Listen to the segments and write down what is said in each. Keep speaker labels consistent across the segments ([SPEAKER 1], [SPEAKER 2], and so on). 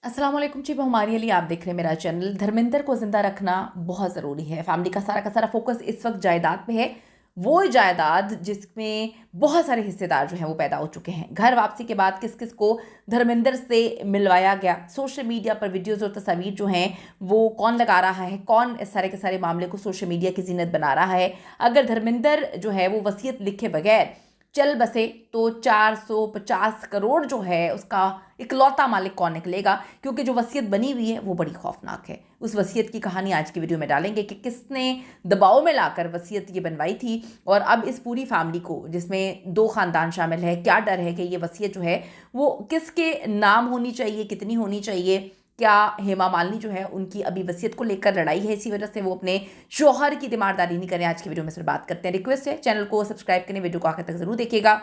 [SPEAKER 1] अस्सलाम वालेकुम जी, मैं हमारे लिए आप देख रहे हैं मेरा चैनल। धर्मेंद्र को ज़िंदा रखना बहुत ज़रूरी है। फैमिली का सारा फोकस इस वक्त जायदाद पे है। वो जायदाद जिसमें बहुत सारे हिस्सेदार जो हैं वो पैदा हो चुके हैं। घर वापसी के बाद किस किस को धर्मेंद्र से मिलवाया गया, सोशल मीडिया पर वीडियोज़ और तस्वीर जो हैं वो कौन लगा रहा है, कौन इस सारे के सारे मामले को सोशल मीडिया की जीनत बना रहा है। अगर धर्मेंद्र जो है वो वसीयत लिखे बगैर चल बसे तो 450 करोड़ जो है उसका इकलौता मालिक कौन निकलेगा, क्योंकि जो वसीयत बनी हुई है वो बड़ी खौफनाक है। उस वसीयत की कहानी आज की वीडियो में डालेंगे कि किसने दबाव में लाकर वसीयत ये बनवाई थी, और अब इस पूरी फैमिली को जिसमें 2 खानदान शामिल है, क्या डर है कि ये वसीयत जो है वो किसके नाम होनी चाहिए, कितनी होनी चाहिए। क्या हेमा मालिनी जो है उनकी अभी वसीयत को लेकर लड़ाई है, इसी वजह से वो अपने शौहर की तीमारदारी नहीं करें। आज की वीडियो में सिर्फ बात करते हैं। रिक्वेस्ट है चैनल को सब्सक्राइब करें, वीडियो को आखिर तक जरूर देखिएगा।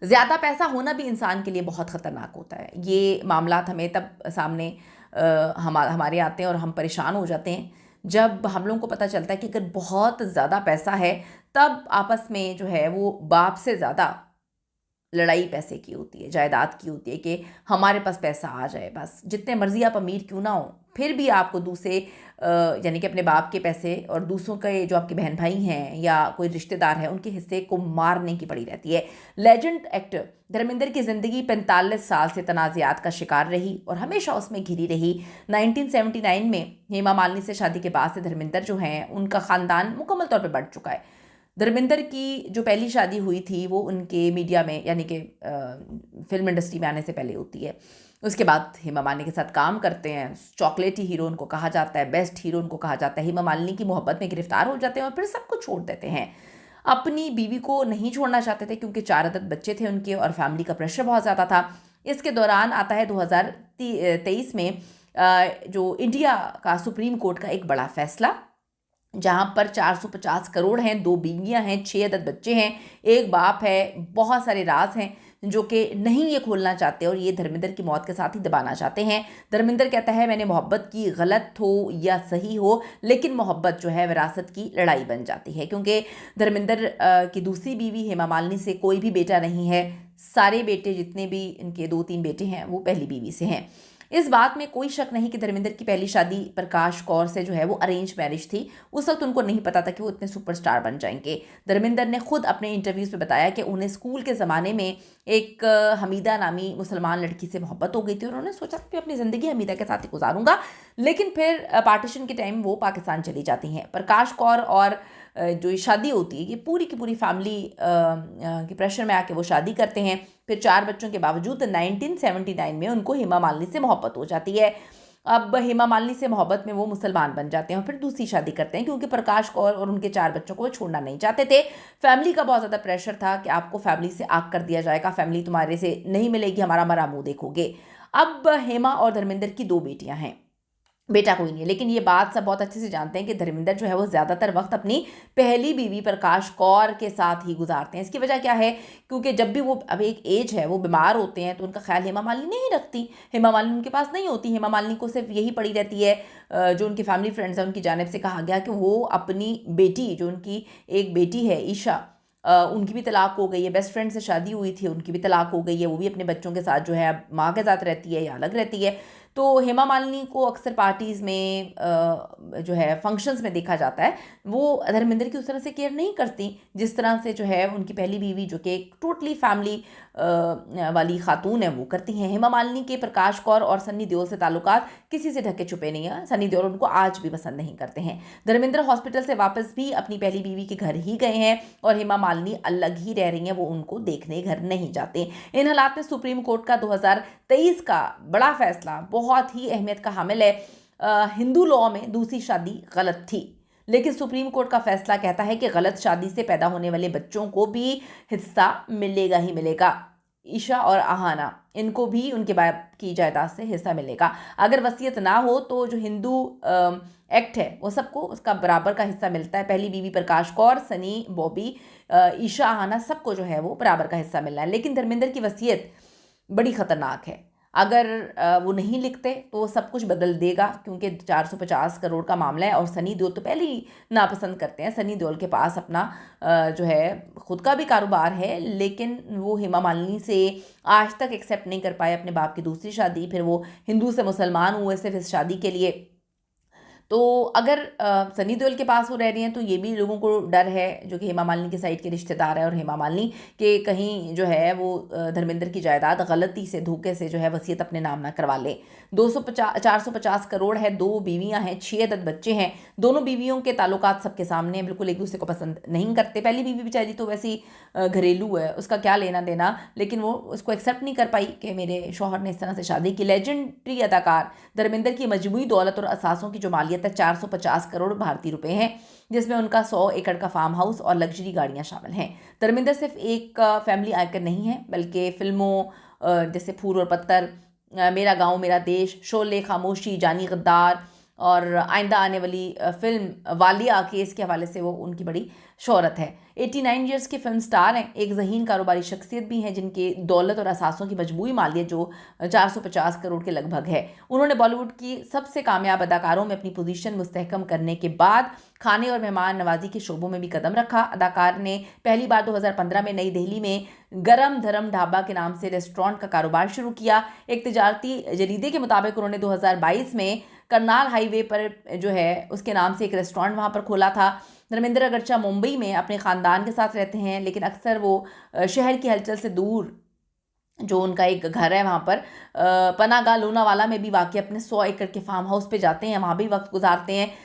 [SPEAKER 1] ज़्यादा पैसा होना भी इंसान के लिए बहुत ख़तरनाक होता है। ये मामलात हमें तब सामने हमारे आते हैं और हम परेशान हो जाते हैं जब हम लोगों को पता चलता है कि अगर बहुत ज़्यादा पैसा है तब आपस में जो है वो बाप से ज़्यादा लड़ाई पैसे की होती है, जायदाद की होती है कि हमारे पास पैसा आ जाए बस। जितने मर्जी आप अमीर क्यों ना हो, फिर भी आपको दूसरे यानी कि अपने बाप के पैसे और दूसरों के जो आपके बहन भाई हैं या कोई रिश्तेदार है उनके हिस्से को मारने की पड़ी रहती है। लेजेंड एक्टर धर्मेंद्र की ज़िंदगी 45 साल से तनाज़ात का शिकार रही और हमेशा उसमें घिरी रही। 1979 में हेमा मालिनी से शादी के बाद से धर्मेंद्र जो हैं उनका ख़ानदान मुकम्मल तौर पर बढ़ चुका है। धर्मेंद्र की जो पहली शादी हुई थी वो उनके मीडिया में यानी कि फिल्म इंडस्ट्री में आने से पहले होती है। उसके बाद हेमा मालिनी के साथ काम करते हैं। चॉकलेटी हीरो उनको कहा जाता है, बेस्ट हीरो उनको कहा जाता है। हेमा मालिनी की मोहब्बत में गिरफ्तार हो जाते हैं और फिर सब कुछ छोड़ देते हैं। अपनी बीवी को नहीं छोड़ना चाहते थे क्योंकि 4 अदद बच्चे थे उनके और फैमिली का प्रेशर बहुत ज़्यादा था। इसके दौरान आता है 2023 में जो इंडिया का सुप्रीम कोर्ट का एक बड़ा फैसला, जहाँ पर 450 करोड़ हैं, 2 बीवियाँ हैं, 6 अदद बच्चे हैं, एक बाप है, बहुत सारे राज हैं जो कि नहीं ये खोलना चाहते और ये धर्मेंद्र की मौत के साथ ही दबाना चाहते हैं। धर्मेंद्र कहता है मैंने मोहब्बत की, गलत हो या सही हो, लेकिन मोहब्बत जो है विरासत की लड़ाई बन जाती है, क्योंकि धर्मेंद्र की दूसरी बीवी हेमा मालिनी से कोई भी बेटा नहीं है। सारे बेटे जितने भी इनके 2-3 बेटे हैं वो पहली बीवी से हैं। इस बात में कोई शक नहीं कि धर्मेंद्र की पहली शादी प्रकाश कौर से जो है वो अरेंज मैरिज थी। उस वक्त उनको नहीं पता था कि वो इतने सुपरस्टार बन जाएंगे। धर्मेंद्र ने खुद अपने इंटरव्यूज़ में बताया कि उन्हें स्कूल के ज़माने में एक हमीदा नामी मुसलमान लड़की से मोहब्बत हो गई थी और उन्होंने सोचा कि अपनी ज़िंदगी हमीदा के साथ ही गुजारूंगा, लेकिन फिर पार्टीशन के टाइम वो पाकिस्तान चली जाती हैं। प्रकाश कौर और जो ये शादी होती है ये पूरी की पूरी फैमिली के प्रेशर में आके वो शादी करते हैं। फिर 4 बच्चों के बावजूद 1979 में उनको हेमा मालिनी से मोहब्बत हो जाती है। अब हेमा मालिनी से मोहब्बत में वो मुसलमान बन जाते हैं और फिर दूसरी शादी करते हैं, क्योंकि प्रकाश कौर और उनके 4 बच्चों को वो छोड़ना नहीं चाहते थे। फैमिली का बहुत ज़्यादा प्रेशर था कि आपको फैमिली से आग कर दिया जाएगा, फैमिली तुम्हारे से नहीं मिलेगी, हमारा मरा मुँह देखोगे। अब हेमा और धर्मेंद्र की 2 बेटियाँ हैं, बेटा कोई नहीं है, लेकिन ये बात सब बहुत अच्छे से जानते हैं कि धर्मेंद्र जो है वो ज़्यादातर वक्त अपनी पहली बीवी प्रकाश कौर के साथ ही गुजारते हैं। इसकी वजह क्या है, क्योंकि जब भी वो अब एक एज है वो बीमार होते हैं तो उनका ख्याल हेमा मालिनी नहीं रखती, हेमा मालिनी उनके पास नहीं होती। हेमा मालिनी को सिर्फ यही पड़ी रहती है, जो उनकी फैमिली फ्रेंड्स हैं उनकी जानिब से कहा गया कि वो अपनी बेटी, जो उनकी एक बेटी है ईशा, उनकी भी तलाक हो गई है, बेस्ट फ्रेंड से शादी हुई थी उनकी भी तलाक हो गई है, वो भी अपने बच्चों के साथ जो है अब माँ के साथ रहती है या अलग रहती है। तो हेमा मालिनी को अक्सर पार्टीज़ में जो है फंक्शंस में देखा जाता है, वो धर्मेंद्र की उस तरह से केयर नहीं करती जिस तरह से जो है उनकी पहली बीवी, जो कि एक टोटली फैमिली वाली खातून है, वो करती हैं। हेमा मालिनी के प्रकाश कौर और सन्नी देओल से ताल्लुकात किसी से ढके छुपे नहीं हैं। सन्नी देओल उनको आज भी पसंद नहीं करते हैं। धर्मेंद्र हॉस्पिटल से वापस भी अपनी पहली बीवी के घर ही गए हैं और हेमा मालिनी अलग ही रह रही हैं, वो उनको देखने घर नहीं जाते। इन हालात में सुप्रीम कोर्ट का 2023 का बड़ा फैसला बहुत ही अहमियत का हामिल है। हिंदू लॉ में दूसरी शादी गलत थी, लेकिन सुप्रीम कोर्ट का फैसला कहता है कि गलत शादी से पैदा होने वाले बच्चों को भी हिस्सा मिलेगा ही मिलेगा। ईशा और आहाना, इनको भी उनके बाप की जायदाद से हिस्सा मिलेगा। अगर वसीयत ना हो तो जो हिंदू एक्ट है वो सबको उसका बराबर का हिस्सा मिलता है। पहली बीवी प्रकाश कौर, सनी, बॉबी, ईशा, आहाना, सबको जो है वो बराबर का हिस्सा मिलना है। लेकिन धर्मेंद्र की वसीयत बड़ी ख़तरनाक है। अगर वो नहीं लिखते तो सब कुछ बदल देगा, क्योंकि 450 करोड़ का मामला है। और सनी देओल तो पहले ही नापसंद करते हैं। सनी देओल के पास अपना जो है खुद का भी कारोबार है, लेकिन वो हेमा मालिनी से आज तक एक्सेप्ट नहीं कर पाए अपने बाप की दूसरी शादी। फिर वो हिंदू से मुसलमान हुए सिर्फ इस शादी के लिए। तो अगर सनी देओल के पास वो रह रही हैं तो ये भी लोगों को डर है, जो कि हेमा मालिनी के साइड के रिश्तेदार हैं, और हेमा मालिनी के कहीं जो है वो धर्मेंद्र की जायदाद गलती से, धोखे से जो है वसीयत अपने नाम ना करवा ले। 450 करोड़ है, 2 बीवियां हैं, 6 अदद बच्चे हैं। दोनों बीवियों के ताल्लुकात सबके सामने हैं, बिल्कुल एक दूसरे को पसंद नहीं करते। पहली बीवी बेचारी तो वैसी घरेलू है, उसका क्या लेना देना, लेकिन वो उसको एक्सेप्ट नहीं कर पाई कि मेरे शौहर ने इस तरह से शादी की। लेजेंडरी अदाकार धर्मेंद्र की मजमूई दौलत और असासों की जो मालियत है 450 करोड़ भारतीय रुपए हैं, जिसमें उनका 100 एकड़ का फार्म हाउस और लग्जरी गाड़ियां शामिल हैं। धर्मेंद्र सिर्फ एक फैमिली आइकन नहीं है, बल्कि फिल्मों जैसे फूल और पत्थर, मेरा गांव मेरा देश, शोले, खामोशी, जानी गद्दार और आइंदा आने वाली फिल्म वालिया केस के हवाले से वो उनकी बड़ी शोहरत है। 89 ईयर्स के फिल्म स्टार हैं, एक ज़हीन कारोबारी शख्सियत भी हैं, जिनके दौलत और असासों की मजमूई मालियत जो 450 करोड़ के लगभग है। उन्होंने बॉलीवुड की सबसे कामयाब अदाकारों में अपनी पोजीशन मुस्तहकम करने के बाद खाने और मेहमान नवाजी के शोबों में भी कदम रखा। अदाकार ने पहली बार 2015 में नई दिल्ली में गरम धरम ढाबा के नाम से रेस्टोरेंट का कारोबार शुरू किया। एक तिजारती जरीदे के मुताबिक उन्होंने 2022 में करनाल हाईवे पर जो है उसके नाम से एक रेस्टोरेंट वहाँ पर खोला था। धर्मेंद्र अगरचा मुंबई में अपने ख़ानदान के साथ रहते हैं, लेकिन अक्सर वो शहर की हलचल से दूर जो उनका एक घर है वहाँ पर पनागा लोनावाला में भी वाक़ई अपने 100 एकड़ के फार्म हाउस पे जाते हैं, वहाँ भी वक्त गुजारते हैं।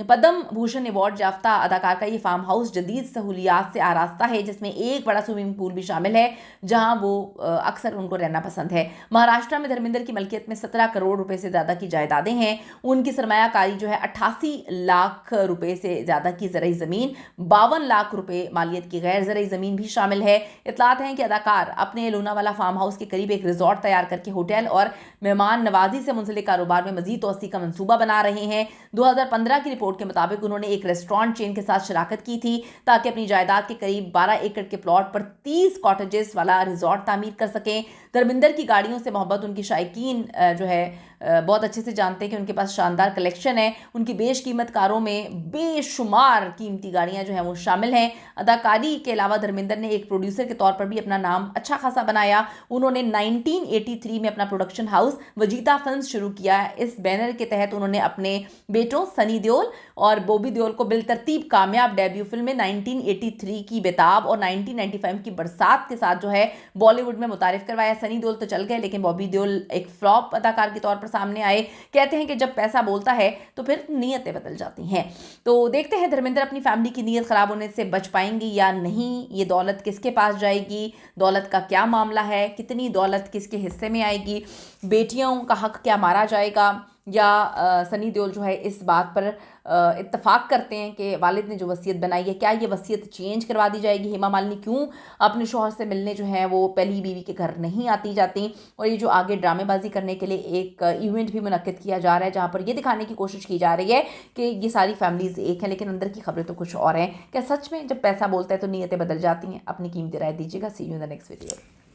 [SPEAKER 1] पद्म भूषण अवार्ड याफ्ता अदाकार का ये फार्म हाउस जदीद सहूलियात से आरास्ता है, जिसमें एक बड़ा स्विमिंग पूल भी शामिल है, जहां वो अक्सर उनको रहना पसंद है। महाराष्ट्र में धर्मेंद्र की मलकियत में 17 करोड़ रुपए से ज़्यादा की जायदादें हैं। उनकी सरमायाकारी जो है 88 लाख रुपए से ज़्यादा की ज़रई ज़मीन, 52 लाख रुपए मालियत की गैर ज़रई ज़मीन भी शामिल है। इतलात हैं कि अदाकार अपने लोनावाला फार्म हाउस के करीब एक रिजॉर्ट तैयार करके होटल और मेहमान नवाजी से मुंसलिक कारोबार में मजीद तोसी का मंसूबा बना रहे हैं। 2015 की रिपोर्ट के मुताबिक उन्होंने एक रेस्टोरेंट चेन के साथ शराकत की थी, ताकि अपनी जायदाद के करीब 12 एकड़ के प्लॉट पर 30 कॉटेजेस वाला रिजॉर्ट तामीर कर सकें। धर्मेंद्र की गाड़ियों से मोहब्बत उनकी शायकीन जो है बहुत अच्छे से जानते हैं कि उनके पास शानदार कलेक्शन है। उनकी बेशकीमत कारों में बेशुमार कीमती गाड़ियां जो हैं वो शामिल हैं। अदाकारी के अलावा धर्मेंद्र ने एक प्रोड्यूसर के तौर पर भी अपना नाम अच्छा खासा बनाया। उन्होंने 1983 में अपना प्रोडक्शन हाउस वजीता फिल्म्स शुरू किया। इस बैनर के तहत उन्होंने अपने बेटों सनी देओल और बॉबी देओल को बिलतरतीब कामयाब डेब्यू फिल्म 1983 की बेताब और 1995 की बरसात के साथ जो है बॉलीवुड में मुतारिफ करवाया। सनी देओल तो चल गए, लेकिन बॉबी देओल एक फ्लॉप अदाकार के तौर पर सामने आए। कहते हैं कि जब पैसा बोलता है तो फिर नीयतें बदल जाती हैं। तो देखते हैं धर्मेंद्र अपनी फैमिली की नीयत खराब होने से बच पाएंगी या नहीं। ये दौलत किसके पास जाएगी, दौलत का क्या मामला है, कितनी दौलत किसके हिस्से में आएगी, बेटियों का हक क्या मारा जाएगा, या सनी देओल जो है इस बात पर इत्तफाक करते हैं कि वालिद ने जो वसीयत बनाई है क्या ये वसीयत चेंज करवा दी जाएगी। हेमा मालिनी क्यों अपने शौहर से मिलने जो है वो पहली बीवी के घर नहीं आती जाती। और ये जो आगे ड्रामेबाजी करने के लिए एक इवेंट भी मुनक्किद किया जा रहा है, जहाँ पर ये दिखाने की कोशिश की जा रही है कि ये सारी फैमिलीज एक हैं, लेकिन अंदर की खबरें तो कुछ और हैं। क्या सच में जब पैसा बोलता है तो नीयतें बदल जाती हैं? अपनी कीमती राय दीजिएगा। See you in the next video.